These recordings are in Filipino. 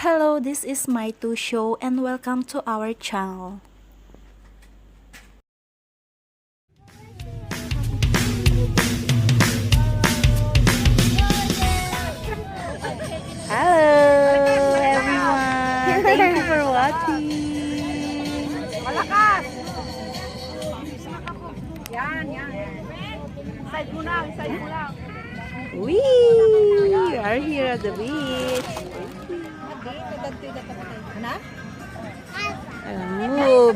Hello, this is my 2 show and welcome to our channel. Hello everyone! Thank you for watching! Malakas! Yan. Side mo lang. We are here at the beach.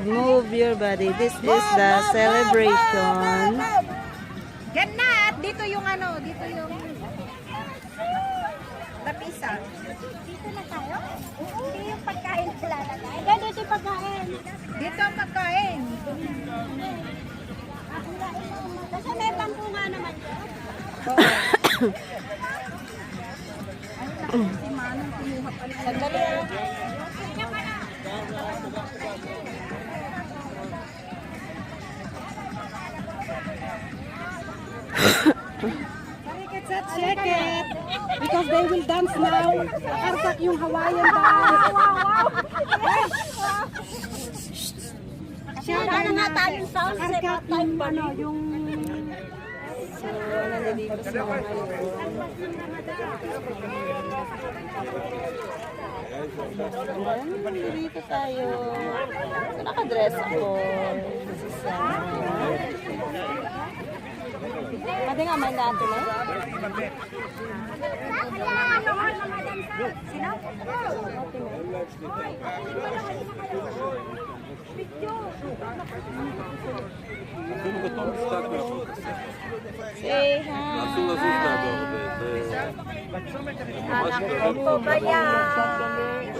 Move your body. This is the celebration. Yan na! At dito yung dito yung lapisa. Dito na tayo? Hindi yung pagkain lalagay. Hindi, dito yung pagkain. Dito ang pagkain. Kasi may bangko nga naman yun. Sandali. Shake it. Because they will dance now. Karsak yung Hawaiian dance. Paano nga tayong sound set? Karsak yung yung... So, nandito sa mga dito tayo. Nakadress ako. Pati nga may natin eh. Sino? Say hi. Anak ko ba yan?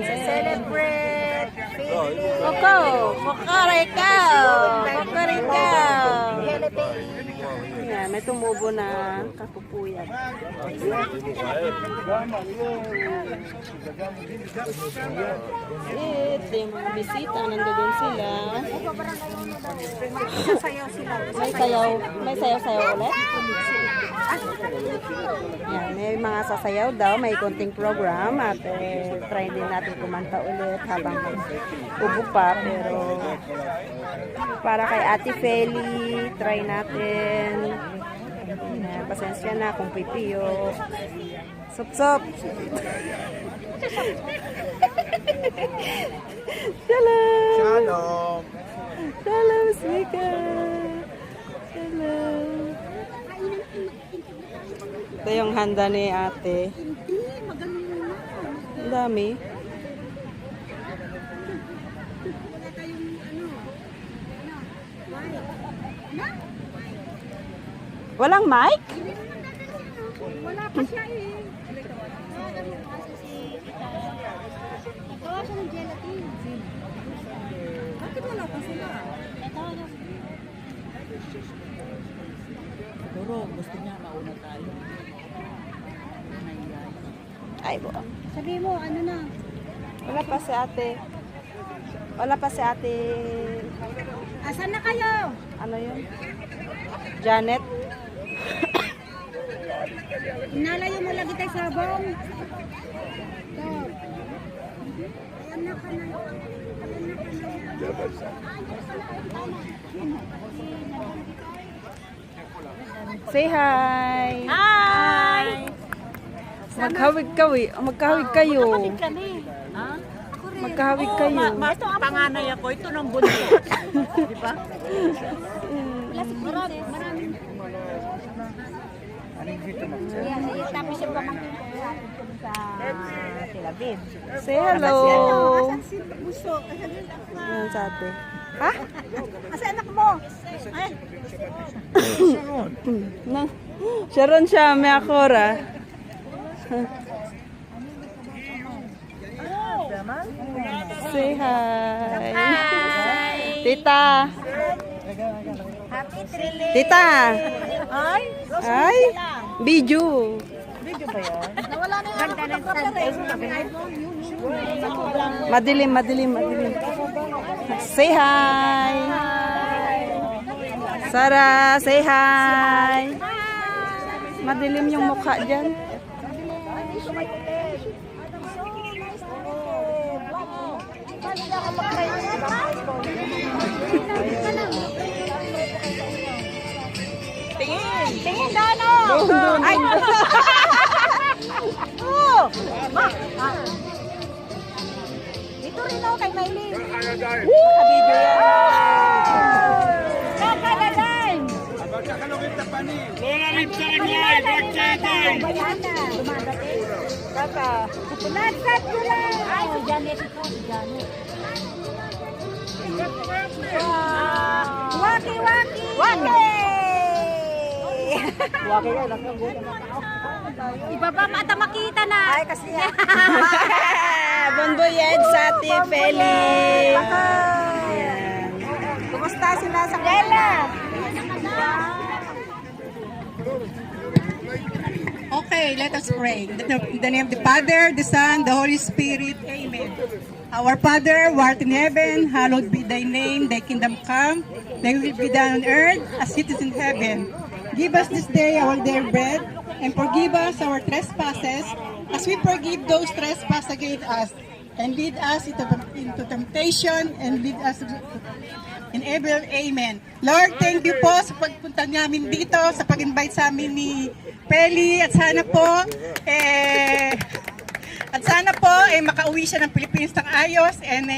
Celebrate Philippines. Kukarikaw. Philippines. Yan, may tumubo na kapupuyat. Ito yung mga bisita, nandoon sila. Sasayaw sila. May sayaw ulit. Yan, may mga sasayaw daw, may konting program at try din natin kumanta ulit habang ubo pa, pero para kay Ate Feli, try natin. Yan, pasensya na kung pipiyo. Sup. Shalom. Shalom, Smika. Shalom. Ito yung handa ni ate. Ang dami. Walang mic? Wala pa siya eh. Nagawa siya ng gelatin. Bakit wala pa sila? Siguro gusto niya mauna tayo. Ay, bo. Sabi mo, ano na? Wala pa si ate. Asan na kayo? Ano yun? Janet? Inalayo mo lagi tayo sabong. Ito. Ayan na ka na. Say hi! Hi! Magkahawig kayo. Magkahawig kayo. Ito ang panganay ako. Ito ng bunso. Di ba? Marami. Tapos yung pamangkin ko sa Tel Aviv. Say hello! Asan si Buso? Yan sa ate. Ha? Asan anak mo? Ay, Sharon siya, may akora. Say hi! Tita! Happy Trilly! Tita! Ay? Ay! Video! Video ba yan? Nawala na yung ganda ng Madilim. Say hi! Sara, say hi! Madilim yung mukha dyan. Dito may puti. Tingin doon, oh! Ay! Oh! Dito rin ako kay Maylin. Kabidyo yan. Kakalalan! Bayana, dumadating. Kaka. Nagsat ko lang! Ay, si Janet po, si Janet. Waki, waki! Waki! Waki yan. Nakagulo na. Ibaba mata makita na. Ay, kasi yan. Bonboyed sa Ate Feli. Ayan. Kumusta sila sa kanila? Okay, let us pray. In the name of the Father, the Son, the Holy Spirit. Amen. Our Father, who art in heaven, hallowed be thy name. Thy kingdom come. Thy will be done on earth as it is in heaven. Give us this day our daily bread, and forgive us our trespasses, as we forgive those trespass against us. And lead us into temptation, and lead us in evil. Amen. Lord, thank you po sa pagpunta namin dito, sa pag-invite sa amin ni Peli, at sana po, makauwi siya ng Pilipinas ng ayos, and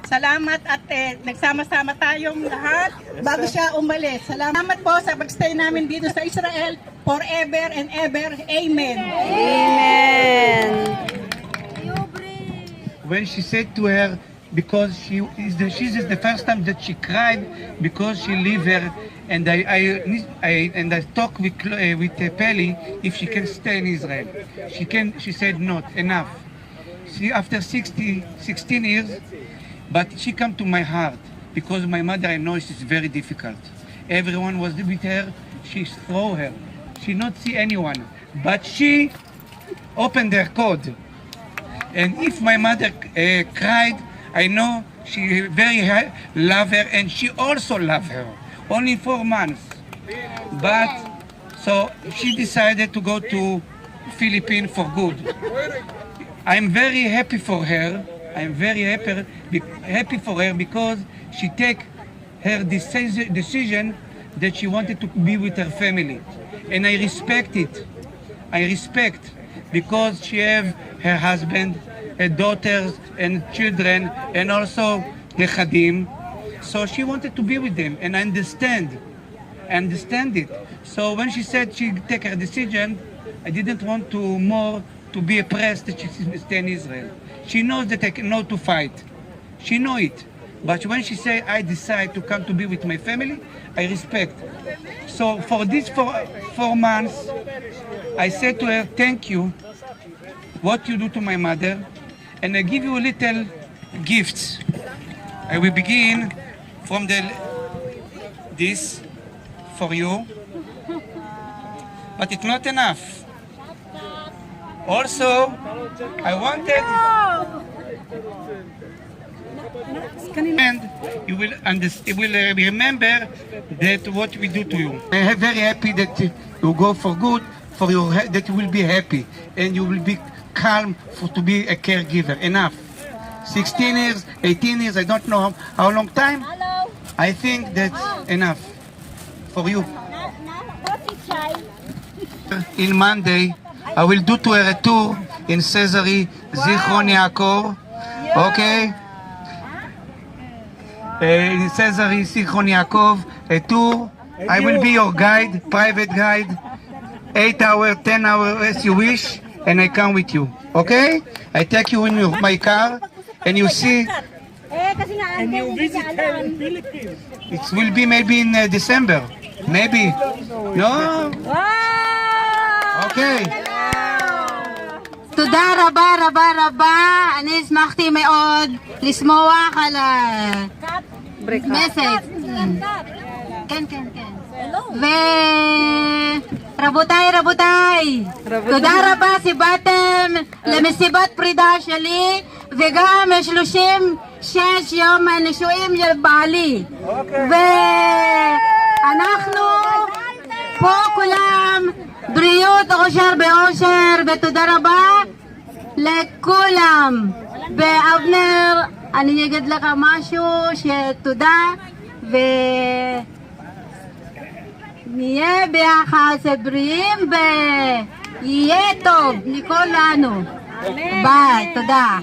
salamat at nagsama-sama tayong lahat bago siya umalis. Salamat po sa pagstay namin dito sa Israel forever and ever. Amen. Amen. When she said to her, because she is the first time that she cried because she leave her, and I talked with Peli if she can stay in Israel. She said not enough. She after 16 years, but she come to my heart because my mother, I know she's very difficult. Everyone was with her. She throw her. She not see anyone, but she opened her code. And if my mother cried, I know she very love her, and she also love her. Only 4 months, but so she decided to go to Philippines for good. I'm very happy for her. I'm very happy for her because she take her decision that she wanted to be with her family, and I respect it. I respect because she have her husband, her daughters and children, and also the Khadim. So she wanted to be with them, and I understand it. So when she said she take her decision, I didn't want to be oppressed that she stay in Israel. She knows that I know to fight. She know it. But when she say I decide to come to be with my family, I respect. So for these 4 months, I said to her, thank you, what you do to my mother, and I give you a little gifts. I will begin from this for you, but it's not enough. Also, I wanted, and you will remember that what we do to you. I am very happy that you go for good, for your that you will be happy and you will be calm to be a caregiver. Enough. 16 years, 18 years, I don't know how long time. I think that's enough for you. In Monday, I will do to her a tour in Caesarea, Zichron Yaakov. Okay? In Caesarea, Zichron Yaakov, a tour. I will be your guide, private guide. 8 hours, 10 hours, as you wish, and I come with you. Okay? I take you in my car, and you see. And you visit her in Philippines. It will be maybe in December. Maybe. No? Okay. תודה רבה רבה רבה, אני שמחתי מאוד לשמוע על המסד. כן, כן, כן. רבותיי, תודה רבה שבאתם למסיבת פרידה שלי וגם 36 יום הנישואים של בעלי. ואנחנו פה כולם בריאות, אושר באושר, ותודה רבה לכולם. ואבנר, אני אגיד לך משהו שתודה, ונהיה ביחד בריאים ויהיה טוב לכולנו. ביי, תודה.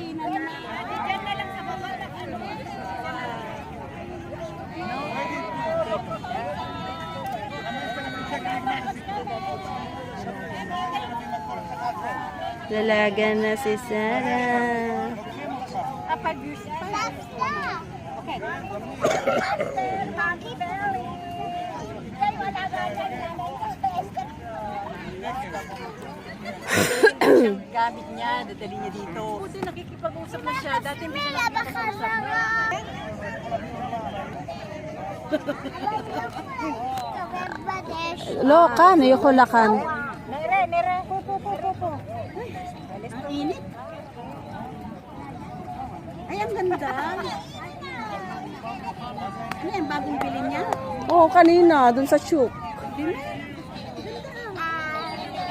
Dalaga na si Sarah. Gamit niya, dadali niya dito. Buti nakikipag-usap na siya. Dati hindi siya nakikipag-usap na. Loka, may kulakan. Nere, po. Init. Ay, ang ganda. Ano yan, bagong bilhin niya? Oo, kanina, dun sa Chuk.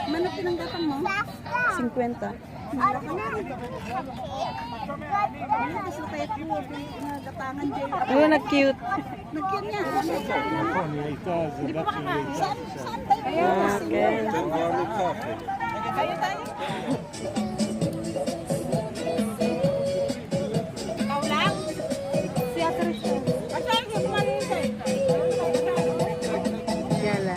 Manok pinanggapan mo? 50. Tapos na kaya nagatangan dyan. Ayun, nag-cute. Nagyan niya. Saan tayo? Okay. Yala.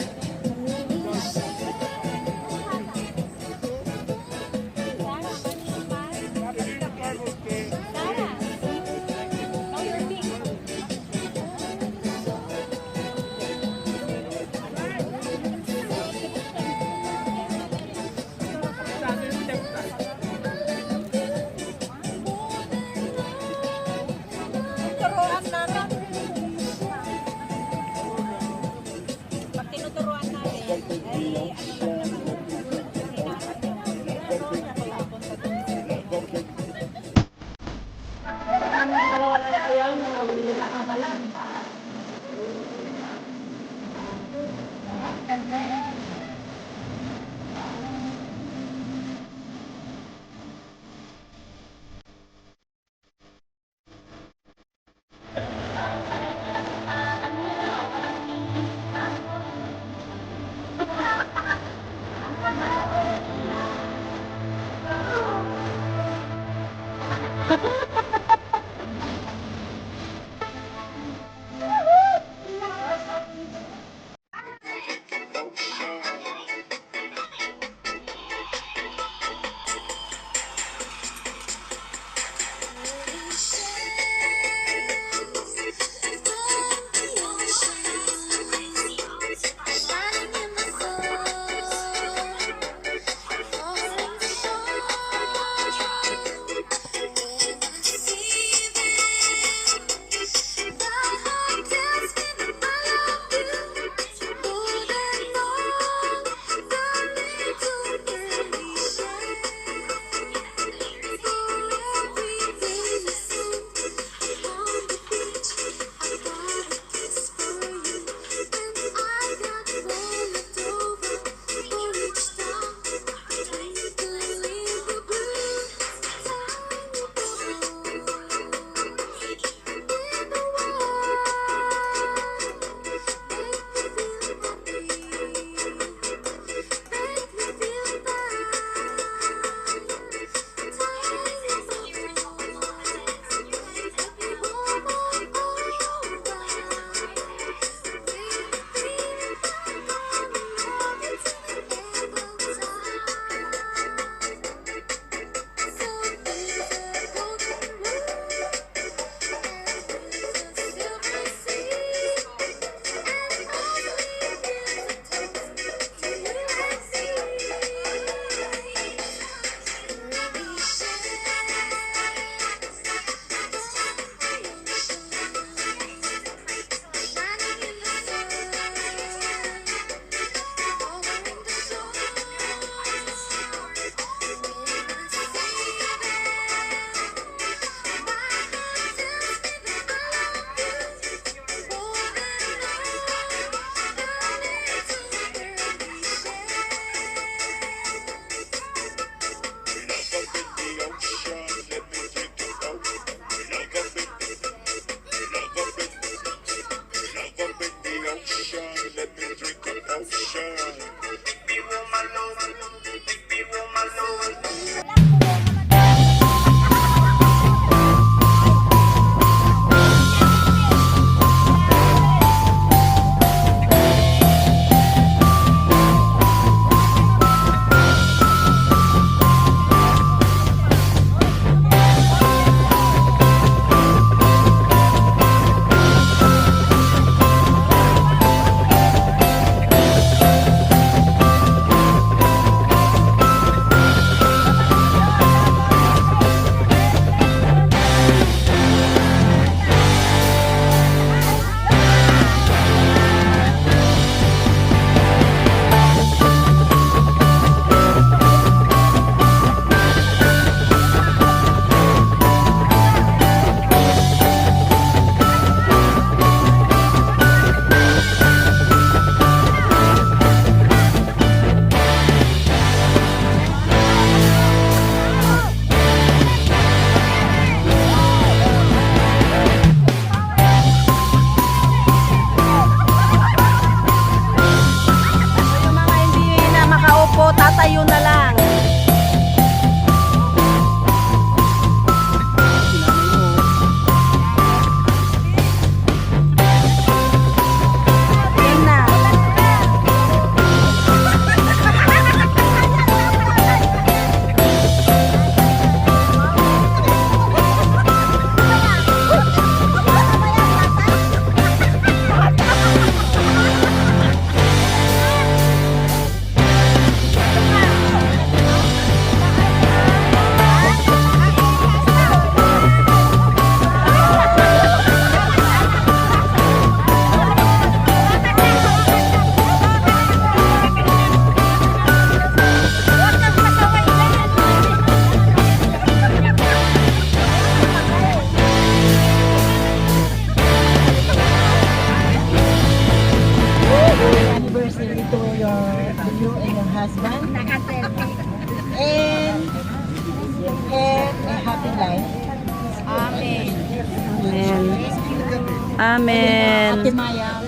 Amen. Maya.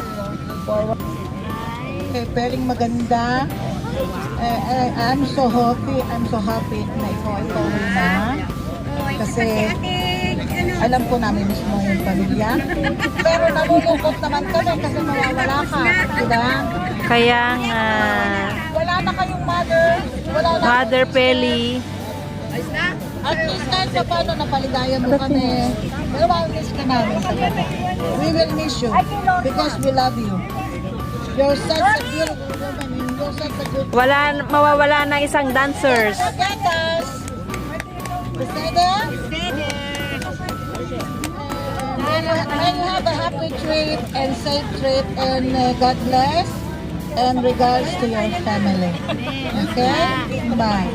Okay, pwedeng maganda. I'm so happy na ikaw ay pauwi na. Kasi alam ko namin mismo yung pamilya. Pero nalulungkot naman kami kasi mawawala ka. Diba? Kaya nga, Wala na kayong mother. Wala na. Mother Peli. At least kahit pa paano napaligaya mo kami. Pero ma-miss ka namin. We will miss you because we love you. You're such a beautiful woman. You're such a good Mawawala ng isang dancers. Forget us. Stay there. May you have a happy trip and safe trip and God bless and regards to your family. Okay? Bye.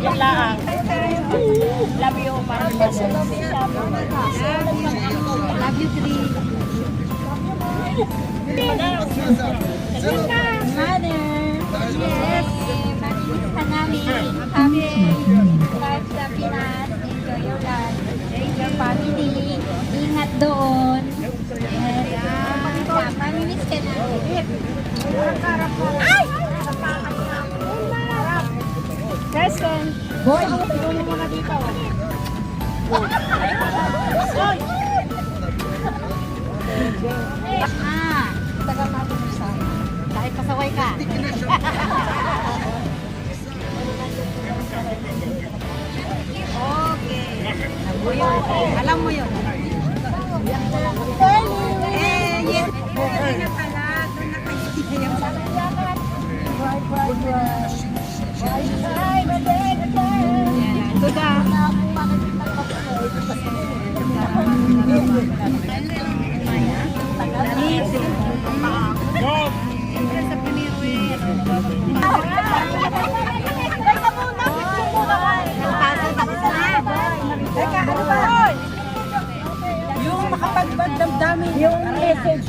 Yan lang. Love you, Love you, Tri. Mother. Yes. Ka namin. Happy life sa Pinas. Enjoy your life. Your family. Ingat doon. Mamimiss ka na. Ay! Preston. Boy, Tulong mo muna dito. tagal natin yung sa Kahit pasaway ka. Alam mo yun. Yung makapagbagdamdamin yung message.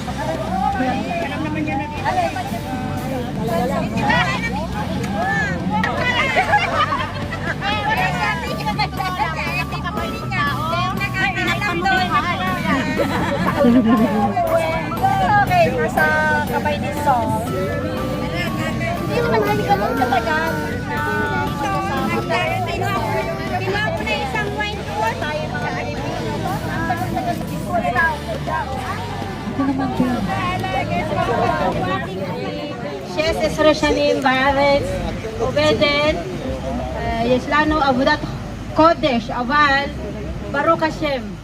Okay, nasa kabay ni Sol. Hindi naman kami ganun katagal. Kinuha ko na isang wine ko. Tayo mga Pilipino. Şes esreşanim baharet ubeden yeslano abudat kodesh aval Baruch Hashem